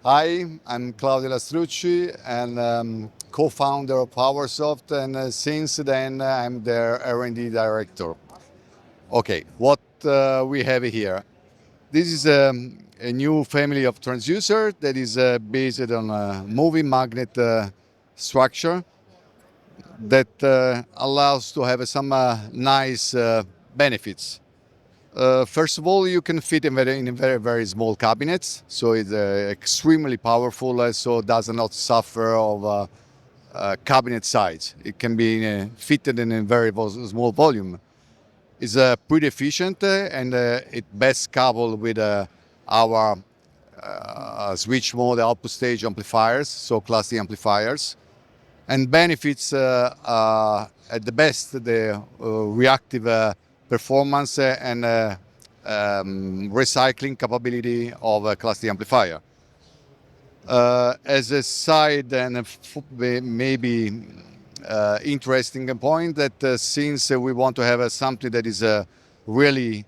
Hi, I'm Claudio Lastrucci and co-founder of Powersoft, and since then I'm their R&D director. Okay, what we have here. This is a new family of transducer that is based on a moving magnet structure that allows to have some nice benefits. First of all, you can fit in very small cabinets, so it's extremely powerful, so it does not suffer of cabinet size. It can be fitted in a very small volume. It's pretty efficient and it best coupled with our switch mode output stage amplifiers, so Class D amplifiers, and benefits at the best the reactive performance and recycling capability of a Class D amplifier. As a side and maybe interesting point that since we want to have something that is really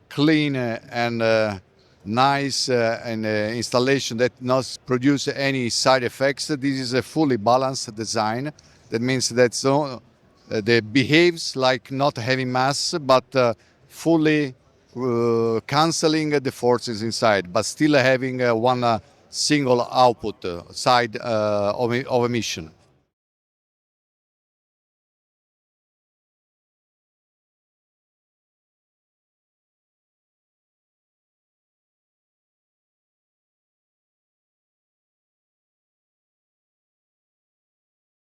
clean and nice and installation that not produce any side effects, this is a fully balanced design. That means that it behaves like not having mass, but fully cancelling the forces inside, but still having one single output side of emission.